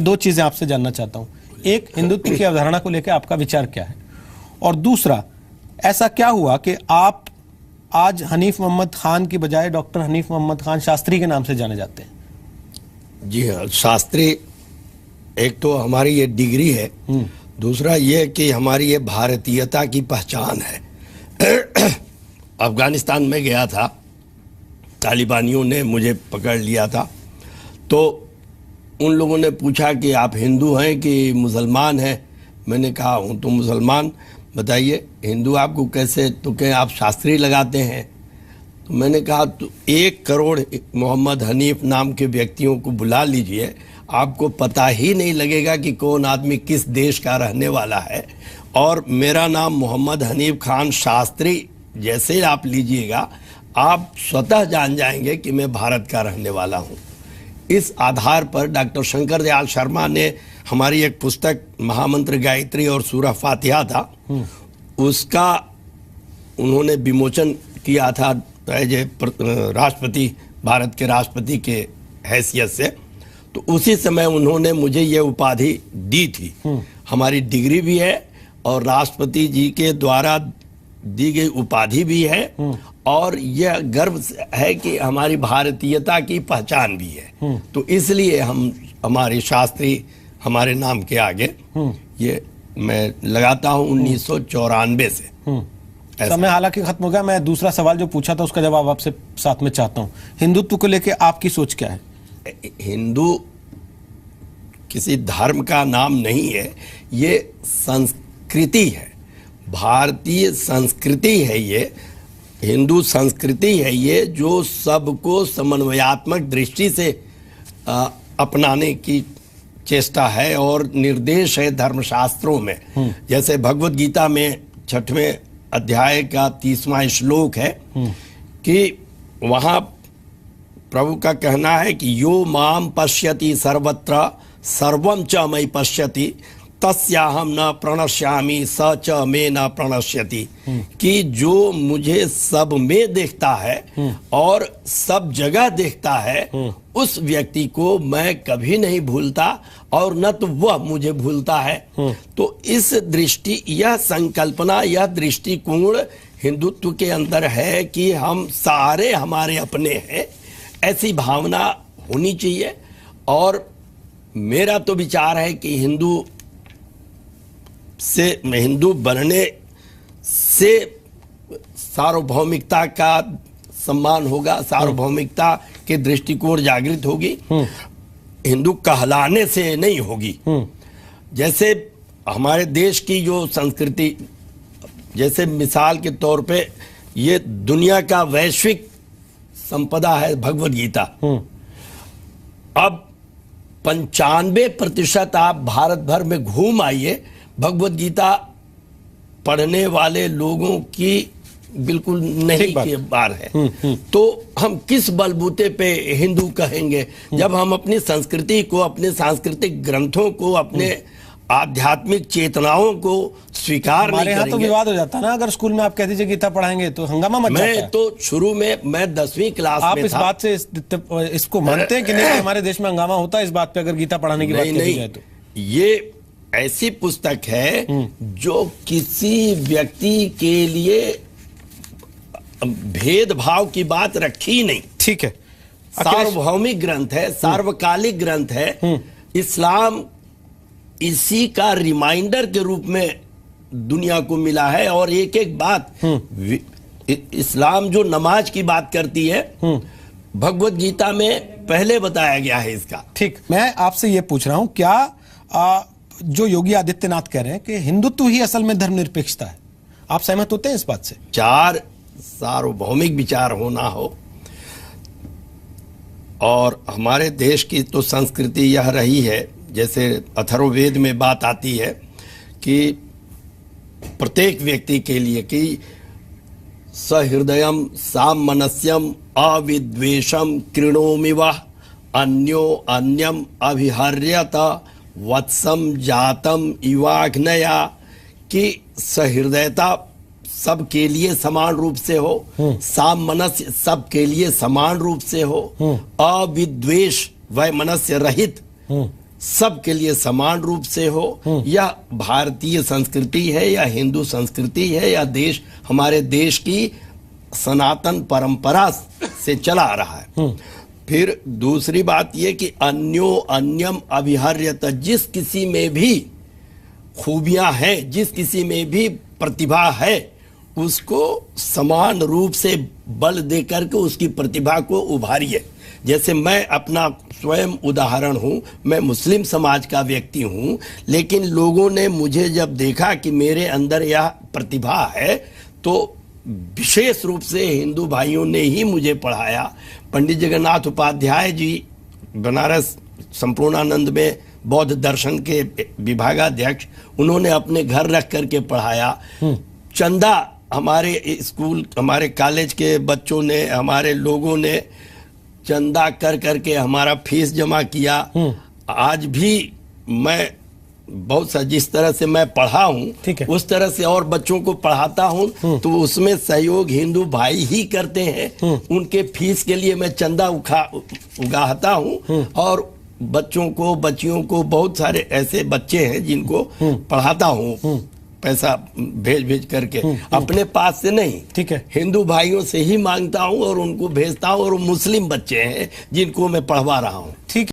दो चीजें आपसे जानना चाहता हूं। एक, हिंदुत्व की अवधारणा को लेकर आपका विचार क्या है, और दूसरा, ऐसा क्या हुआ कि आप आज हनीफ मोहम्मद खान की बजाय डॉक्टर हनीफ मोहम्मद खान शास्त्री के नाम से जाने जाते हैं? जी हाँ, शास्त्री एक तो हमारी ये डिग्री है, दूसरा ये कि हमारी ये भारतीयता की पहचान है। अफगानिस्तान में गया था, तालिबानियों ने मुझे पकड़ लिया था, तो उन लोगों ने पूछा कि आप हिंदू हैं कि मुसलमान हैं। मैंने कहा हूँ तो मुसलमान, बताइए हिंदू आपको कैसे, तो कहें आप शास्त्री लगाते हैं। तो मैंने कहा तो 1 करोड़ मोहम्मद हनीफ नाम के व्यक्तियों को बुला लीजिए, आपको पता ही नहीं लगेगा कि कौन आदमी किस देश का रहने वाला है। और मेरा नाम मोहम्मद हनीफ खान शास्त्री जैसे आप लीजिएगा, आप स्वतः जान जाएंगे कि मैं भारत का रहने वाला हूँ। इस आधार पर डॉक्टर शंकर दयाल शर्मा ने हमारी एक पुस्तक महामंत्र गायत्री और सूरह फातिहा था, उसका उन्होंने विमोचन किया था एज ए राष्ट्रपति, भारत के राष्ट्रपति के हैसियत से। तो उसी समय उन्होंने मुझे ये उपाधि दी थी। हमारी डिग्री भी है और राष्ट्रपति जी के द्वारा दी गई उपाधि भी है, और यह गर्व है कि हमारी भारतीयता की पहचान भी है। तो इसलिए हम हमारे शास्त्री हमारे नाम के आगे ये मैं लगाता हूँ 1994 से। समय हालांकि खत्म हो गया। मैं दूसरा सवाल जो पूछा था उसका जवाब आपसे साथ में चाहता हूँ। हिंदुत्व को लेकर आपकी सोच क्या है? हिंदू किसी धर्म का नाम नहीं है, ये संस्कृति है, भारतीय संस्कृति है, ये हिंदू संस्कृति है, ये जो सबको समन्वयात्मक दृष्टि से अपनाने की चेष्टा है और निर्देश है धर्मशास्त्रों में। जैसे भगवत गीता में 6वें अध्याय का 30वां श्लोक है कि वहाँ प्रभु का कहना है कि यो माम पश्यति सर्वत्र सर्वं च मयि पश्यति तस्याहम न प्रणश्यामि स च मे न प्रणश्यति। कि जो मुझे सब में देखता है और सब जगह देखता है, उस व्यक्ति को मैं कभी नहीं भूलता और न तो वह मुझे भूलता है। तो इस दृष्टि, यह संकल्पना, यह दृष्टिकोण हिंदुत्व के अंदर है कि हम सारे हमारे अपने हैं, ऐसी भावना होनी चाहिए। और मेरा तो विचार है कि हिंदू बनने से सार्वभौमिकता का सम्मान होगा, सार्वभौमिकता के दृष्टिकोण जागृत होगी, हिंदू कहलाने से नहीं होगी। जैसे हमारे देश की जो संस्कृति, जैसे मिसाल के तौर पे ये दुनिया का वैश्विक संपदा है भगवत गीता। अब 95% आप भारत भर में घूम आइए, भगवत गीता पढ़ने वाले लोगों की बिल्कुल नहीं की बार है। तो हम किस बलबूते पे हिंदू कहेंगे जब हम अपनी संस्कृति को, अपने सांस्कृतिक ग्रंथों को, अपने आध्यात्मिक चेतनाओं को स्वीकार नहीं करेंगे। तो विवाद हो जाता ना, अगर स्कूल में आप कह दीजिए गीता पढ़ाएंगे तो हंगामा मच जाता है। मैं तो शुरू में, मैं 10वीं क्लास में था। आप इस बात से इसको मानते हैं कि नहीं, हमारे देश में हंगामा होता है इस बात पे अगर गीता पढ़ाने की बात कही जाए तो? ये ऐसी पुस्तक है जो किसी व्यक्ति के लिए भेदभाव की बात रखी नहीं। ठीक है, सार्वभौमिक ग्रंथ है, सार्वकालिक ग्रंथ है। इस्लाम इसी का रिमाइंडर के रूप में दुनिया को मिला है। और एक एक बात, इस्लाम जो नमाज की बात करती है, भगवत गीता में पहले बताया गया है इसका। ठीक, मैं आपसे ये पूछ रहा हूं, क्या जो योगी आदित्यनाथ कह रहे हैं कि हिंदुत्व ही असल में धर्मनिरपेक्षता है, आप सहमत होते हैं इस बात से? चार सार्वभौमिक विचार होना हो, और हमारे देश की तो संस्कृति यह रही है, जैसे अथर्ववेद में बात आती है कि प्रत्येक व्यक्ति के लिए कि सहृदयम सामनस्यम अविद्वेषम कृणोमि वः अन्यो अन्यम अभिहर्यत वत्सम जातम इवाग्नया। कि सहृदयता सबके लिए समान रूप से हो, सामनस्य सबके लिए समान रूप से हो, अविद्वेष वैमनस्य रहित सबके लिए समान रूप से हो, या भारतीय संस्कृति है या हिंदू संस्कृति है या देश हमारे देश की सनातन परंपरा से चला आ रहा है। फिर दूसरी बात यह कि अन्यो अन्यम अभिहर्यत, जिस किसी में भी खूबियां हैं, जिस किसी में भी प्रतिभा है, उसको समान रूप से बल दे करके उसकी प्रतिभा को उभारिए। जैसे मैं अपना स्वयं उदाहरण हूं, मैं मुस्लिम समाज का व्यक्ति हूं, लेकिन लोगों ने मुझे जब देखा कि मेरे अंदर यह प्रतिभा है, तो विशेष रूप से हिंदू भाइयों ने ही मुझे पढ़ाया। पंडित जगन्नाथ उपाध्याय जी बनारस संपूर्णानंद में बौद्ध दर्शन के विभागाध्यक्ष, उन्होंने अपने घर रख करके पढ़ाया। चंदा हमारे स्कूल, हमारे कॉलेज के बच्चों ने, हमारे लोगों ने चंदा कर करके हमारा फीस जमा किया। आज भी मैं बहुत सा, जिस तरह से मैं पढ़ा हूँ उस तरह से और बच्चों को पढ़ाता हूँ, तो उसमें सहयोग हिंदू भाई ही करते हैं। उनके फीस के लिए मैं चंदा उगाहता हूँ, और बच्चों को, बच्चियों को, बहुत सारे ऐसे बच्चे हैं जिनको पढ़ाता हूँ पैसा भेज भेज करके, अपने पास से नहीं, ठीक है, हिंदू भाइयों से ही मांगता हूँ और उनको भेजता हूँ, और मुस्लिम बच्चे हैं जिनको मैं पढ़वा रहा हूँ। ठीक।